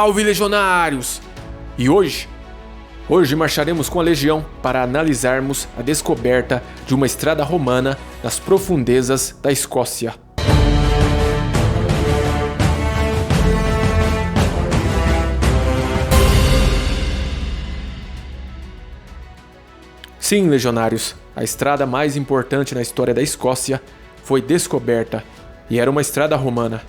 Salve, legionários! E hoje marcharemos com a legião para analisarmos a descoberta de uma estrada romana nas profundezas da Escócia. Sim, legionários, a estrada mais importante na história da Escócia foi descoberta e era uma estrada romana.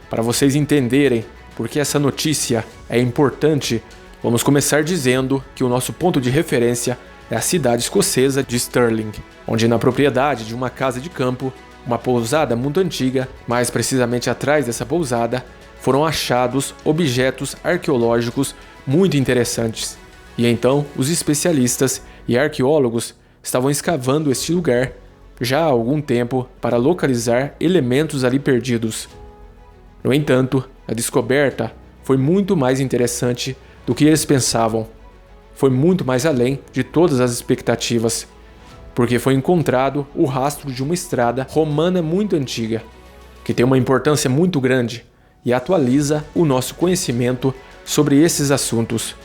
Para vocês entenderem por que essa notícia é importante, vamos começar dizendo que o nosso ponto de referência é a cidade escocesa de Stirling, onde na propriedade de uma casa de campo, uma pousada muito antiga, mais precisamente atrás dessa pousada, foram achados objetos arqueológicos muito interessantes. E então os especialistas e arqueólogos estavam escavando este lugar já há algum tempo para localizar elementos ali perdidos. No entanto, a descoberta foi muito mais interessante do que eles pensavam. Foi muito mais além de todas as expectativas, porque foi encontrado o rastro de uma estrada romana muito antiga, que tem uma importância muito grande e atualiza o nosso conhecimento sobre esses assuntos.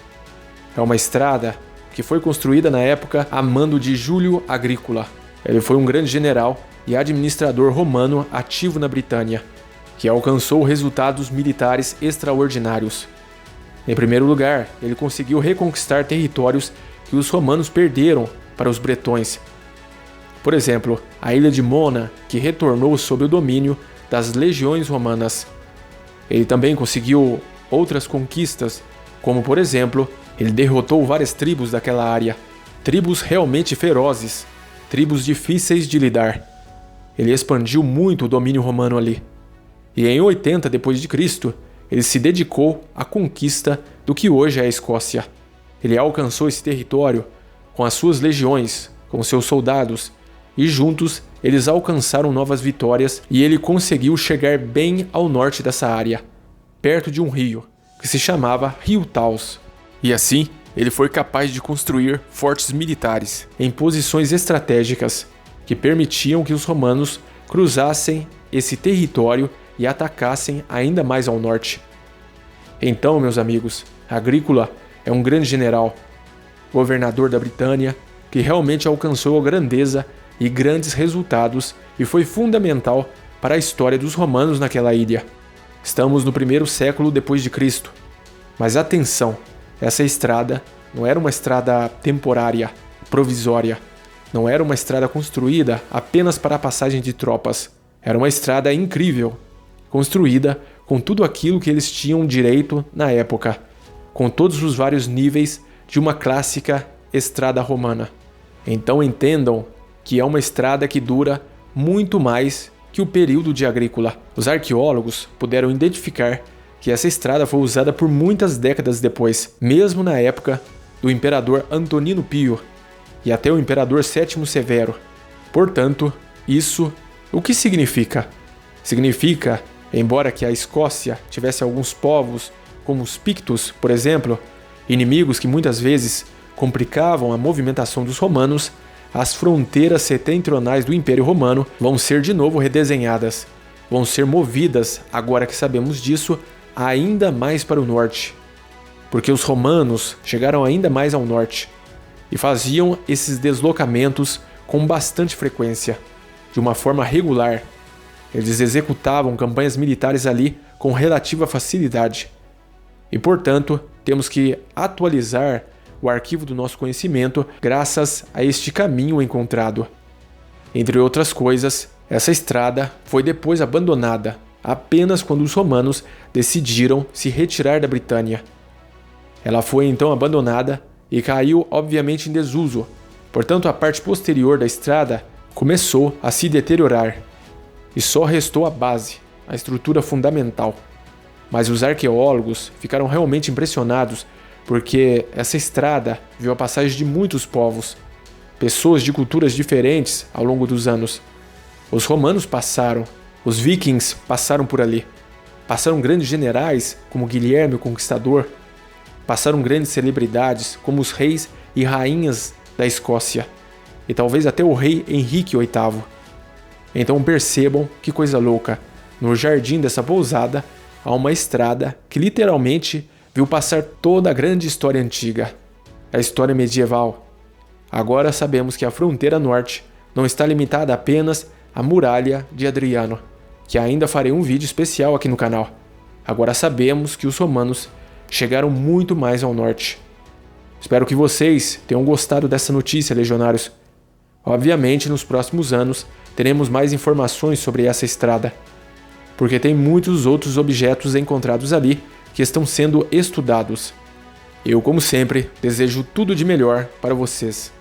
É uma estrada que foi construída na época a mando de Júlio Agrícola. Ele foi um grande general e administrador romano ativo na Britânia, que alcançou resultados militares extraordinários. Em primeiro lugar, ele conseguiu reconquistar territórios que os romanos perderam para os bretões. Por exemplo, a ilha de Mona, que retornou sob o domínio das legiões romanas. Ele também conseguiu outras conquistas, como por exemplo, ele derrotou várias tribos daquela área, tribos realmente ferozes, tribos difíceis de lidar. Ele expandiu muito o domínio romano ali. E em 80 d.C., ele se dedicou à conquista do que hoje é a Escócia. Ele alcançou esse território com as suas legiões, com seus soldados, e juntos eles alcançaram novas vitórias e ele conseguiu chegar bem ao norte dessa área, perto de um rio, que se chamava Rio Taus. E assim, ele foi capaz de construir fortes militares em posições estratégicas que permitiam que os romanos cruzassem esse território e atacassem ainda mais ao norte. Então, meus amigos, Agrícola é um grande general, governador da Britânia, que realmente alcançou a grandeza e grandes resultados e foi fundamental para a história dos romanos naquela ilha. Estamos no primeiro século depois de Cristo. Mas atenção, essa estrada não era uma estrada temporária, provisória. Não era uma estrada construída apenas para a passagem de tropas. Era uma estrada incrível, construída com tudo aquilo que eles tinham direito na época, com todos os vários níveis de uma clássica estrada romana. Então entendam que é uma estrada que dura muito mais que o período de Agrícola. Os arqueólogos puderam identificar que essa estrada foi usada por muitas décadas depois, mesmo na época do imperador Antonino Pio e até o imperador Sétimo Severo. Portanto, isso o que significa? Significa, embora que a Escócia tivesse alguns povos, como os Pictos, por exemplo, inimigos que muitas vezes complicavam a movimentação dos romanos, as fronteiras setentrionais do Império Romano vão ser de novo redesenhadas, vão ser movidas, agora que sabemos disso, ainda mais para o norte, porque os romanos chegaram ainda mais ao norte e faziam esses deslocamentos com bastante frequência, de uma forma regular. Eles executavam campanhas militares ali com relativa facilidade. E, portanto, temos que atualizar o arquivo do nosso conhecimento graças a este caminho encontrado. Entre outras coisas, essa estrada foi depois abandonada apenas quando os romanos decidiram se retirar da Britânia. Ela foi então abandonada e caiu obviamente em desuso, portanto a parte posterior da estrada começou a se deteriorar e só restou a base, a estrutura fundamental. Mas os arqueólogos ficaram realmente impressionados porque essa estrada viu a passagem de muitos povos, pessoas de culturas diferentes ao longo dos anos. Os romanos passaram, os vikings passaram por ali, passaram grandes generais como Guilherme o Conquistador, passaram grandes celebridades como os reis e rainhas da Escócia, e talvez até o rei Henrique VIII. Então percebam que coisa louca, no jardim dessa pousada há uma estrada que literalmente viu passar toda a grande história antiga, a história medieval. Agora sabemos que a fronteira norte não está limitada apenas à muralha de Adriano, que ainda farei um vídeo especial aqui no canal. Agora sabemos que os romanos chegaram muito mais ao norte. Espero que vocês tenham gostado dessa notícia, legionários. Obviamente, nos próximos anos, teremos mais informações sobre essa estrada, porque tem muitos outros objetos encontrados ali que estão sendo estudados. Eu, como sempre, desejo tudo de melhor para vocês.